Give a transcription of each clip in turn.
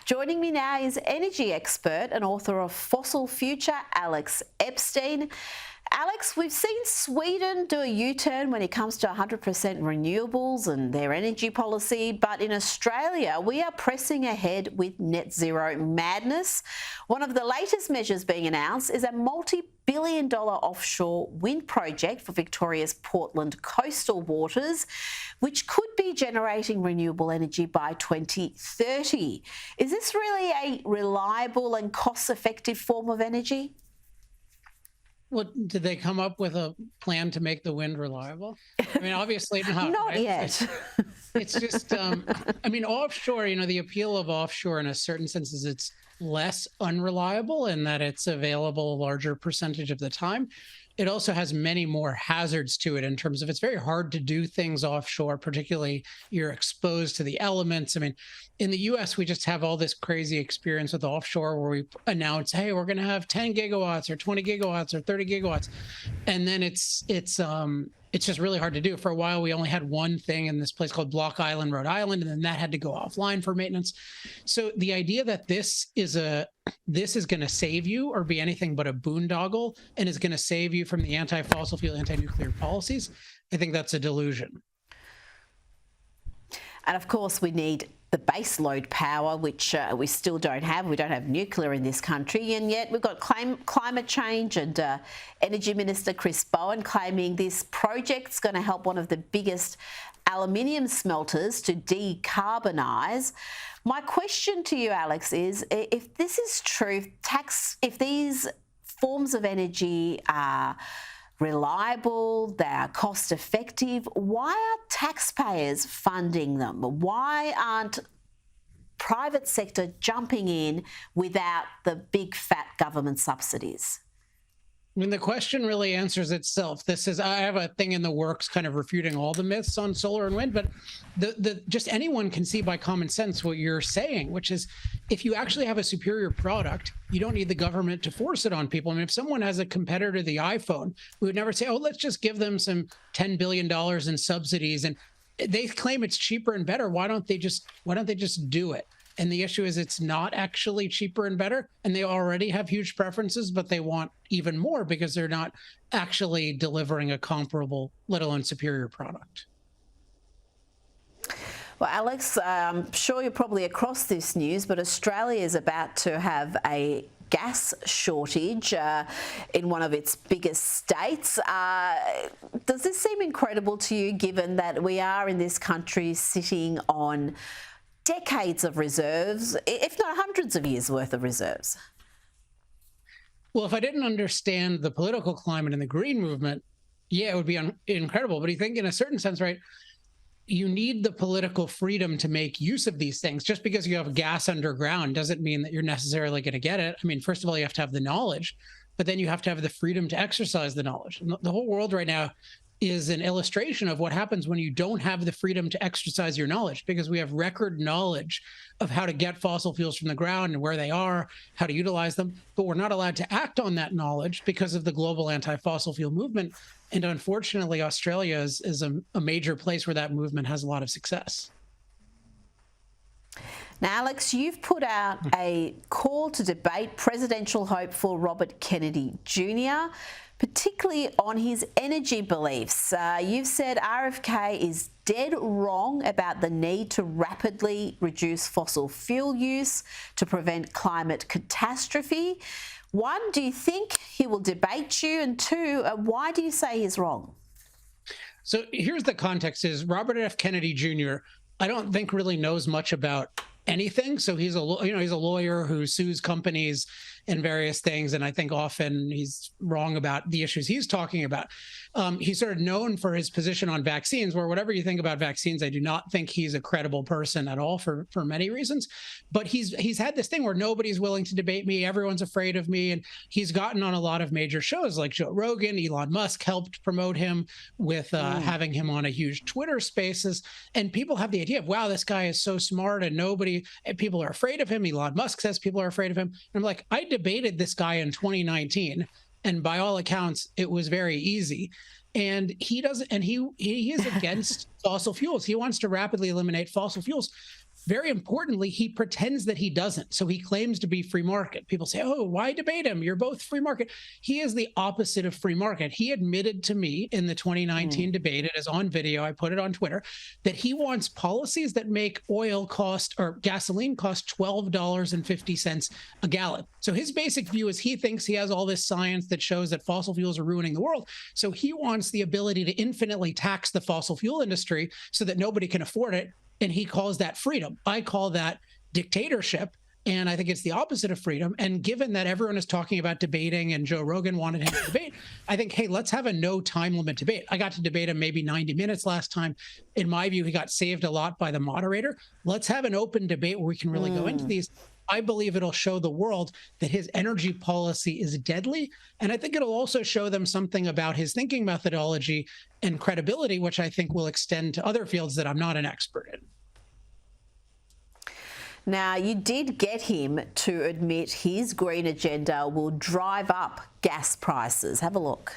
Joining me now is energy expert and author of Fossil Future, Alex Epstein. Alex, we've seen Sweden do a U-turn when it comes to 100% renewables and their energy policy, but in Australia, we are pressing ahead with net zero madness. One of the latest measures being announced is a multi-billion-dollar offshore wind project for Victoria's Portland coastal waters, which could be generating renewable energy by 2030. Is this really a reliable and cost-effective form of energy? Well, did they come up with a plan to make the wind reliable? I mean, obviously not. Not right? yet. It's just, I mean, offshore, the appeal of offshore in a certain sense is it's less unreliable in that it's available a larger percentage of the time. It also has many more hazards to it in terms of it's very hard to do things offshore, particularly you're exposed to the elements. I mean, in the US, we just have all this crazy experience with offshore where we announce, hey, we're going to have 10 gigawatts or 20 gigawatts or 30 gigawatts. And then it's just really hard to do. For a while, we only had one thing in this place called Block Island, Rhode Island, and then that had to go offline for maintenance. So the idea that this is going to save you or be anything but a boondoggle and is going to save you from the anti-fossil fuel, anti-nuclear policies, I think that's a delusion. And of course, we need the base load power, which we still don't have. We don't have nuclear in this country, and yet we've got climate change and Energy Minister Chris Bowen claiming this project's going to help one of the biggest aluminium smelters to decarbonise. My question to you, Alex, is if this is true, if these forms of energy are reliable, they are cost effective, why are taxpayers funding them? Why aren't private sector jumping in without the big fat government subsidies? I mean, the question really answers itself. I have a thing in the works kind of refuting all the myths on solar and wind, but just anyone can see by common sense what you're saying, which is if you actually have a superior product, you don't need the government to force it on people. I mean, if someone has a competitor to the iPhone, we would never say, oh, let's just give them some $10 billion in subsidies. And they claim it's cheaper and better. Why don't they just do it? And the issue is it's not actually cheaper and better, and they already have huge preferences, but they want even more because they're not actually delivering a comparable, let alone superior product. Well, Alex, I'm sure you're probably across this news, but Australia is about to have a gas shortage in one of its biggest states. Does this seem incredible to you, given that we are in this country sitting on decades of reserves, if not hundreds of years worth of reserves? Well, if I didn't understand the political climate and the green movement, yeah, it would be incredible. But you think in a certain sense, right, you need the political freedom to make use of these things. Just because you have gas underground doesn't mean that you're necessarily going to get it. I mean, first of all, you have to have the knowledge, but then you have to have the freedom to exercise the knowledge. And the whole world right now is an illustration of what happens when you don't have the freedom to exercise your knowledge, because we have record knowledge of how to get fossil fuels from the ground and where they are, how to utilize them, but we're not allowed to act on that knowledge because of the global anti-fossil fuel movement. And unfortunately, Australia is a major place where that movement has a lot of success. Now, Alex, you've put out a call to debate presidential hopeful Robert Kennedy Jr., particularly on his energy beliefs. You've said RFK is dead wrong about the need to rapidly reduce fossil fuel use to prevent climate catastrophe. One, do you think he will debate you? And two, why do you say he's wrong? So here's the context: is Robert F. Kennedy Jr., I don't think really knows much about anything. So he's a lawyer who sues companies and various things, and I think often he's wrong about the issues he's talking about. He's sort of known for his position on vaccines, where whatever you think about vaccines, I do not think he's a credible person at all for many reasons. But he's had this thing where nobody's willing to debate me, everyone's afraid of me, and he's gotten on a lot of major shows like Joe Rogan. Elon Musk helped promote him with having him on a huge Twitter Spaces, and people have the idea of, wow, this guy is so smart, and people are afraid of him. Elon Musk says people are afraid of him. And I'm like, I debated this guy in 2019, and by all accounts, it was very easy. And he doesn't, and he is against fossil fuels. He wants to rapidly eliminate fossil fuels. very importantly, he pretends that he doesn't. So he claims to be free market. People say, oh, why debate him? You're both free market. He is the opposite of free market. He admitted to me in the 2019 debate, it is on video, I put it on Twitter, that he wants policies that make oil cost or gasoline cost $12.50 a gallon. So his basic view is he thinks he has all this science that shows that fossil fuels are ruining the world. So he wants the ability to infinitely tax the fossil fuel industry so that nobody can afford it. And he calls that freedom. I call that dictatorship. And I think it's the opposite of freedom. And given that everyone is talking about debating and Joe Rogan wanted him to debate, I think, hey, let's have a no time limit debate. I got to debate him maybe 90 minutes last time. In my view, he got saved a lot by the moderator. Let's have an open debate where we can really go into these. I believe it'll show the world that his energy policy is deadly. And I think it'll also show them something about his thinking methodology and credibility, which I think will extend to other fields that I'm not an expert in. Now, you did get him to admit his green agenda will drive up gas prices. Have a look.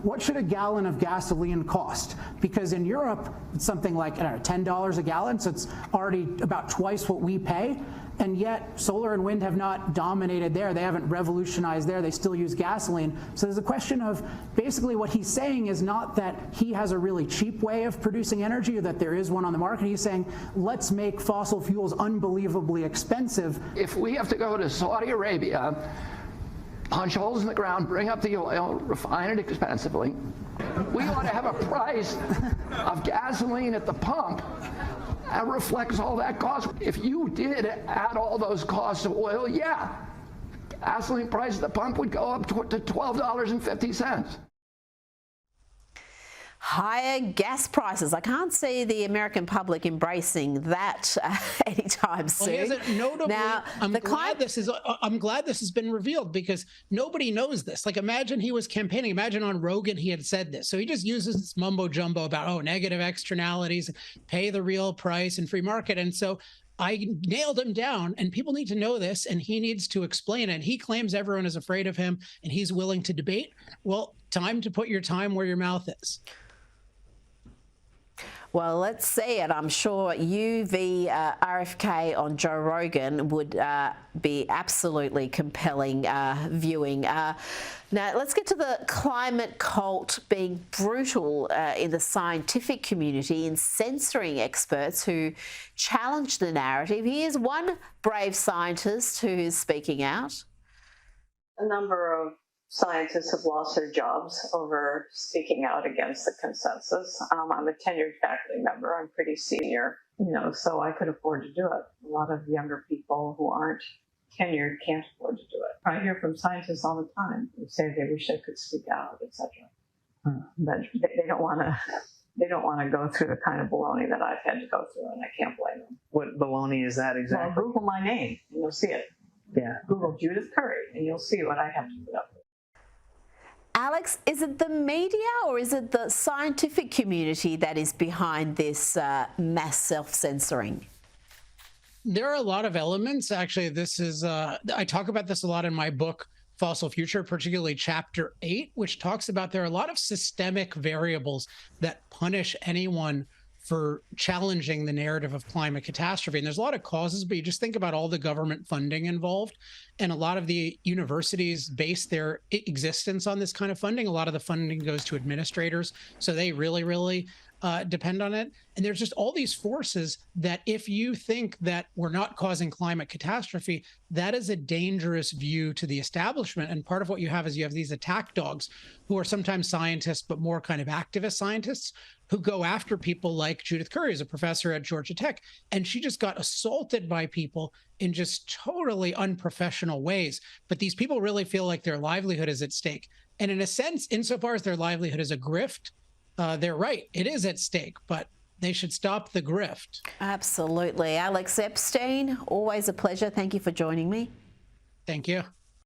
What should a gallon of gasoline cost? Because in Europe, it's something like, I don't know, $10 a gallon, so it's already about twice what we pay. And yet, solar and wind have not dominated there. They haven't revolutionized there. They still use gasoline. So there's a question of basically what he's saying is not that he has a really cheap way of producing energy or that there is one on the market. He's saying, let's make fossil fuels unbelievably expensive. If we have to go to Saudi Arabia, punch holes in the ground, bring up the oil, refine it expensively, we ought to have a price of gasoline at the pump that reflects all that cost. If you did add all those costs of oil, yeah, gasoline price at the pump would go up to $12.50. Higher gas prices. I can't see the American public embracing that anytime soon. Well, notably, now, I'm glad this has been revealed because nobody knows this. Like, imagine he was campaigning. Imagine on Rogan he had said this. So he just uses this mumbo jumbo about, oh, negative externalities, pay the real price and free market. And so I nailed him down, and people need to know this, and he needs to explain it. He claims everyone is afraid of him, and he's willing to debate. Well, time to put your time where your mouth is. Well, let's see it. I'm sure you v. RFK on Joe Rogan would be absolutely compelling viewing. Now, let's get to the climate cult being brutal in the scientific community in censoring experts who challenge the narrative. Here's one brave scientist who is speaking out. A number of scientists have lost their jobs over speaking out against the consensus. I'm a tenured faculty member. I'm pretty senior, so I could afford to do it. A lot of younger people who aren't tenured can't afford to do it. I hear from scientists all the time who say they wish they could speak out, etc. But they don't want to. They don't want to go through the kind of baloney that I've had to go through, and I can't blame them. What baloney is that exactly? Well, Google my name, and you'll see it. Yeah. Google Judith Curry, and you'll see what I have to put up with. Alex, is it the media or is it the scientific community that is behind this mass self-censoring? There are a lot of elements. Actually, this is, I talk about this a lot in my book, Fossil Future, particularly chapter 8, which talks about there are a lot of systemic variables that punish anyone for challenging the narrative of climate catastrophe. And there's a lot of causes, but you just think about all the government funding involved. And a lot of the universities base their existence on this kind of funding. A lot of the funding goes to administrators. So they really depend on it. And there's just all these forces that if you think that we're not causing climate catastrophe, that is a dangerous view to the establishment. And part of what you have is you have these attack dogs who are sometimes scientists, but more kind of activist scientists who go after people like Judith Curry, who's a professor at Georgia Tech. And she just got assaulted by people in just totally unprofessional ways. But these people really feel like their livelihood is at stake. And in a sense, insofar as their livelihood is a grift, they're right. It is at stake, but they should stop the grift. Absolutely. Alex Epstein, always a pleasure. Thank you for joining me. Thank you.